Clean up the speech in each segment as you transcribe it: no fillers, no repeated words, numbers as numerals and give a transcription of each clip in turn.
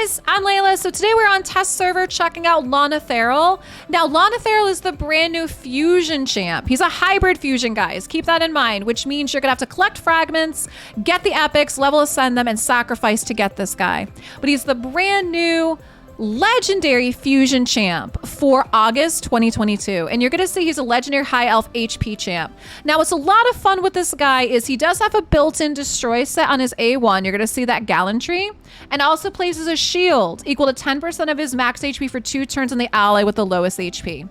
guys, I'm Leila. So today we're on test server checking out Lonatharil. Now Lonatharil is the brand new fusion champ. He's a hybrid fusion, guys. Keep that in mind, which means you're gonna have to collect fragments, get the epics, level ascend them, and sacrifice to get this guy. But he's the brand new legendary fusion champ for August 2022, and you're gonna see he's a legendary high elf HP champ. Now what's a lot of fun with this guy is he does have a built-in destroy set on his A1. You're gonna see that gallantry, and also places a shield equal to 10% of his max HP for 2 turns on the ally with the lowest HP.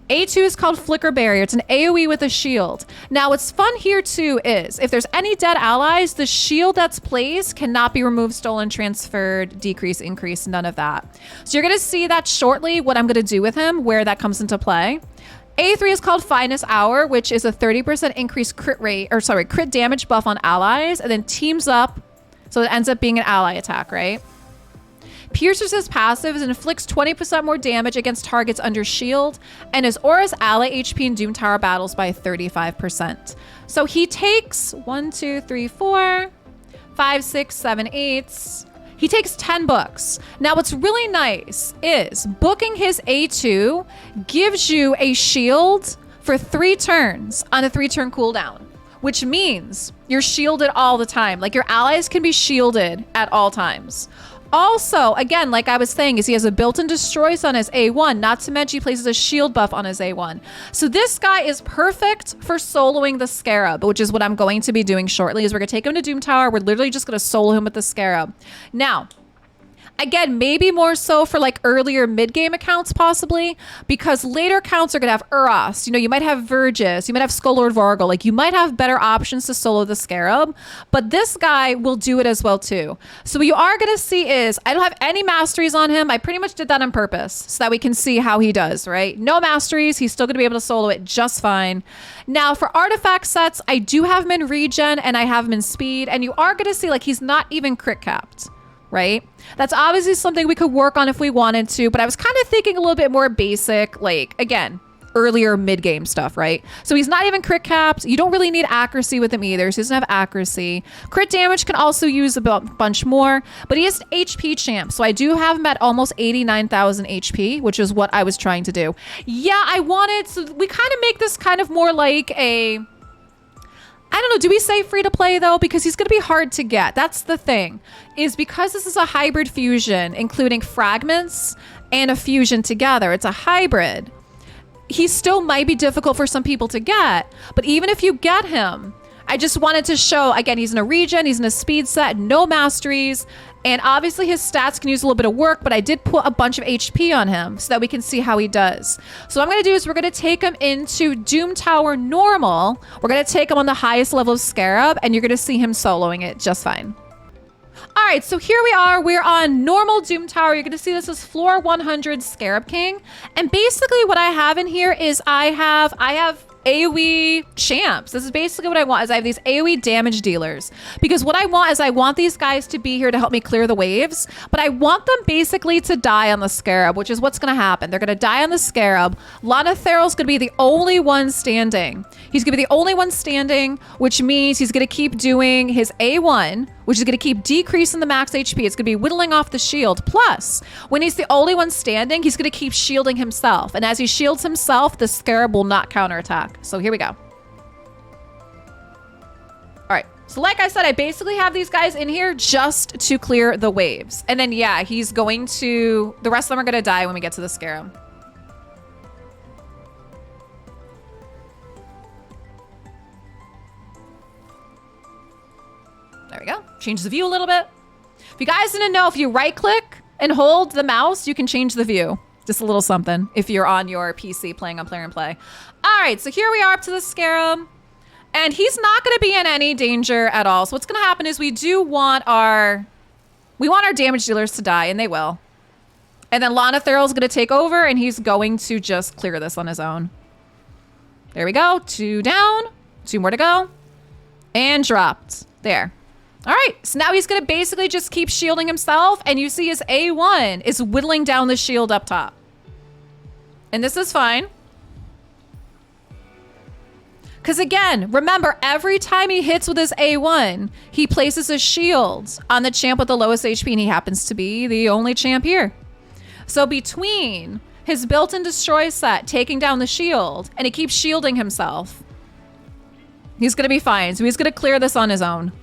A2 is called Flicker Barrier. It's an AoE with a shield. Now what's fun here too is if there's any dead allies, the shield that's placed cannot be removed, stolen, transferred, decrease, increase, none of that. So you're gonna see that shortly, what I'm gonna do with him, where that comes into play. A3 is called Finest Hour, which is a 30% increased crit rate, or sorry, crit damage buff on allies, and then teams up, so it ends up being an ally attack, right? Pierces his passive and inflicts 20% more damage against targets under shield, and his aura's ally HP in Doom Tower battles by 35%. So he takes 1, 2, 3, 4, 5, 6, 7, 8. He takes 10 books. Now what's really nice is booking his A2 gives you a shield for 3 turns on a 3-turn cooldown, which means you're shielded all the time. Like your allies can be shielded at all times. Also, again, like I was saying, is he has a built-in destroys on his A1, not to mention he places a shield buff on his A1. So this guy is perfect for soloing the Scarab, which is what I'm going to be doing shortly, is we're gonna take him to Doom Tower. We're literally just gonna solo him with the Scarab. Now, again, maybe more so for like earlier mid-game accounts possibly, because later accounts are gonna have Uros, you know, you might have Vergis, you might have Skull-Lord Vargal, like you might have better options to solo the Scarab, but this guy will do it as well too. So what you are gonna see is, I don't have any masteries on him. I pretty much did that on purpose so that we can see how he does, right? No masteries, he's still gonna be able to solo it just fine. Now for artifact sets, I do have him in regen and I have him in speed, and you are gonna see like he's not even crit capped, right? That's obviously something we could work on if we wanted to, but I was kind of thinking a little bit more basic, like, again, earlier mid-game stuff, right? So he's not even crit capped. You don't really need accuracy with him either, so he doesn't have accuracy. Crit damage can also use a bunch more, but he is HP champ, so I do have him at almost 89,000 HP, which is what I was trying to do. Yeah, I wanted, so we kind of make this kind of more like a, I don't know, do we say free to play though? Because he's gonna be hard to get. That's the thing, is because this is a hybrid fusion, including fragments and a fusion together. It's a hybrid. He still might be difficult for some people to get, but even if you get him, I just wanted to show, again, he's in a regen, he's in a speed set, no masteries, and obviously his stats can use a little bit of work, but I did put a bunch of HP on him so that we can see how he does. So what I'm gonna do is we're gonna take him into Doom Tower normal. We're gonna take him on the highest level of Scarab, and you're gonna see him soloing it just fine. All right, so here we are. We're on normal Doom Tower. You're gonna see this is floor 100 Scarab King. And basically what I have in here is I have AoE champs. This is basically what I want, is I have these AoE damage dealers, because what I want is I want these guys to be here to help me clear the waves, but I want them basically to die on the Scarab, which is what's gonna happen. They're gonna die on the Scarab. Lonatharil's gonna be the only one standing. He's gonna be the only one standing, which means he's gonna keep doing his A1, which is gonna keep decreasing the max HP. It's gonna be whittling off the shield. Plus, when he's the only one standing, he's gonna keep shielding himself. And as he shields himself, the Scarab will not counterattack. So here we go. All right, so like I said, I basically have these guys in here just to clear the waves. And then yeah, he's going to, the rest of them are gonna die when we get to the Scarab. There we go. Change the view a little bit. If you guys didn't know, if you right click and hold the mouse, you can change the view. Just a little something if you're on your PC playing on Player and Play. All right, so here we are up to the Scarab, and he's not gonna be in any danger at all. So what's gonna happen is we want our damage dealers to die, and they will. And then Lonatharil's gonna take over, and he's going to just clear this on his own. There we go, 2 down, 2 more to go, and dropped, there. All right, so now he's gonna basically just keep shielding himself, and you see his A1 is whittling down the shield up top. And this is fine. Because again, remember, every time he hits with his A1, he places a shield on the champ with the lowest HP, and he happens to be the only champ here. So between his built-in destroy set taking down the shield, and he keeps shielding himself, he's going to be fine. So he's going to clear this on his own.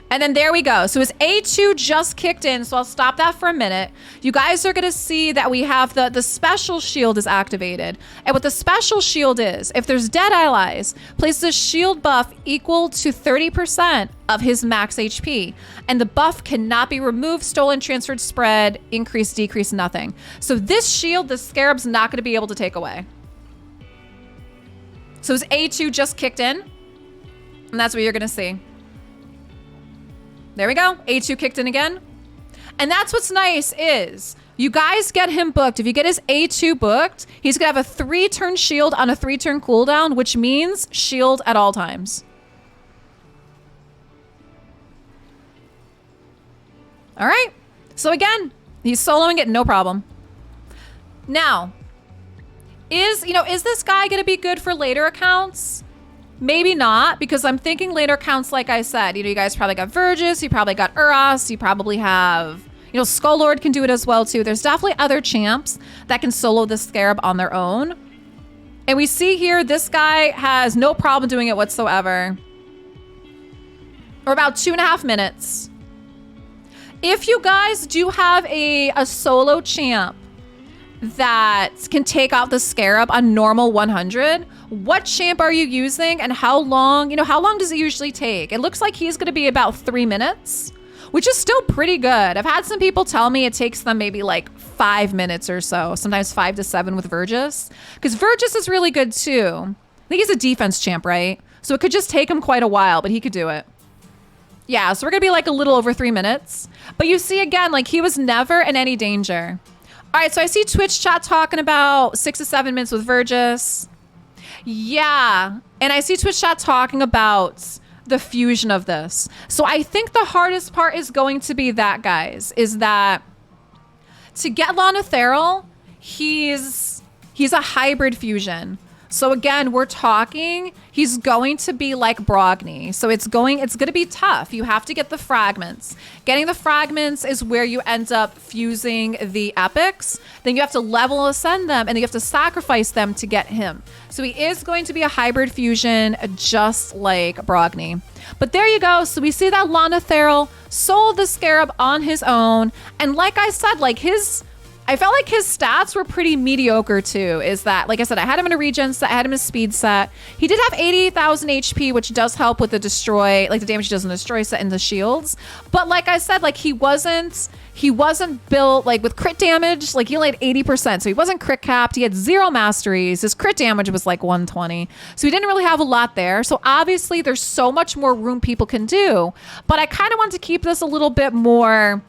And then there we go. So his A2 just kicked in, so I'll stop that for a minute. You guys are gonna see that we have the special shield is activated. And what the special shield is, if there's dead allies, places a shield buff equal to 30% of his max HP. And the buff cannot be removed, stolen, transferred, spread, increase, decrease, nothing. So this shield, the Scarab's not gonna be able to take away. So his A2 just kicked in, and that's what you're gonna see. There we go. A2 kicked in again. And that's what's nice is you guys get him booked. If you get his A2 booked, he's going to have a 3-turn shield on a 3-turn cooldown, which means shield at all times. All right. So again, he's soloing it, no problem. Now, is this guy going to be good for later accounts? Maybe not, because I'm thinking later counts, like I said, you guys probably got Vergis, you probably got Uras, you probably have, Skull Lord can do it as well too. There's definitely other champs that can solo the Scarab on their own. And we see here, this guy has no problem doing it whatsoever. We're about 2.5 minutes. If you guys do have a solo champ that can take out the Scarab on normal 100, what champ are you using and how long does it usually take? It looks like he's going to be about 3 minutes, which is still pretty good. I've had some people tell me it takes them maybe like 5 minutes or so, sometimes 5 to 7 with Vergis, because Vergis is really good too. I think he's a defense champ, right? So it could just take him quite a while, but he could do it. Yeah, so we're going to be like a little over 3 minutes. But you see again, like he was never in any danger. All right, so I see Twitch chat talking about 6 to 7 minutes with Vergis. Yeah, and I see Twitch chat talking about the fusion of this. So I think the hardest part is going to be that, guys, is that to get Lonatharil, he's a hybrid fusion. So again, we're talking, he's going to be like Brogni. So it's going to be tough. You have to get the fragments. Getting the fragments is where you end up fusing the epics. Then you have to level ascend them, and then you have to sacrifice them to get him. So he is going to be a hybrid fusion, just like Brogni. But there you go. So we see that Lonatharil sold the Scarab on his own. And like I said, I felt like his stats were pretty mediocre too. Is that, like I said, I had him in a regen set, I had him in a speed set. He did have 80,000 HP, which does help with the destroy, like the damage he does in the destroy set and the shields. But like I said, like he wasn't built like with crit damage. Like he only had 80%, so he wasn't crit capped. He had 0 masteries. His crit damage was like 120, so he didn't really have a lot there. So obviously, there's so much more room people can do. But I kind of want to keep this a little bit more,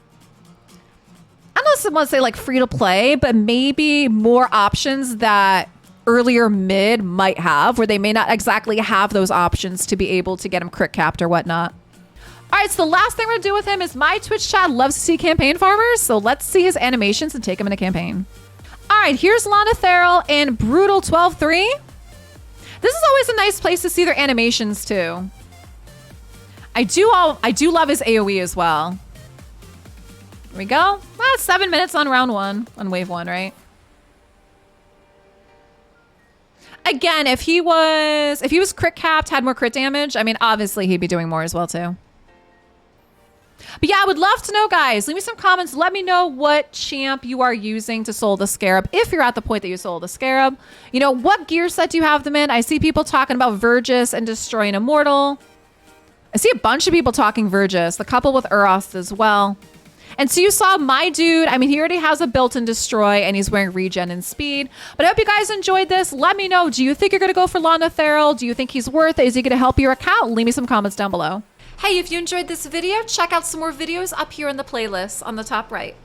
I don't want to say like free to play, but maybe more options that earlier mid might have, where they may not exactly have those options to be able to get him crit capped or whatnot. All right, so the last thing we're gonna do with him is my Twitch chat loves to see campaign farmers, so let's see his animations and take him in a campaign. All right, here's Lonatharil in Brutal 12-3. This is always a nice place to see their animations too. I do love his AoE as well. Here we go. Well, 7 minutes on round 1, on wave 1, right? Again, if he was crit capped, had more crit damage, I mean, obviously he'd be doing more as well too. But yeah, I would love to know, guys. Leave me some comments. Let me know what champ you are using to soul the Scarab. If you're at the point that you sold the Scarab, what gear set do you have them in? I see people talking about Vergis and destroying Immortal. I see a bunch of people talking Vergis, the couple with Uras as well. And so you saw my dude, I mean, he already has a built-in destroy and he's wearing regen and speed. But I hope you guys enjoyed this. Let me know, do you think you're going to go for Lonatharil? Do you think he's worth it? Is he going to help your account? Leave me some comments down below. Hey, if you enjoyed this video, check out some more videos up here in the playlist on the top right.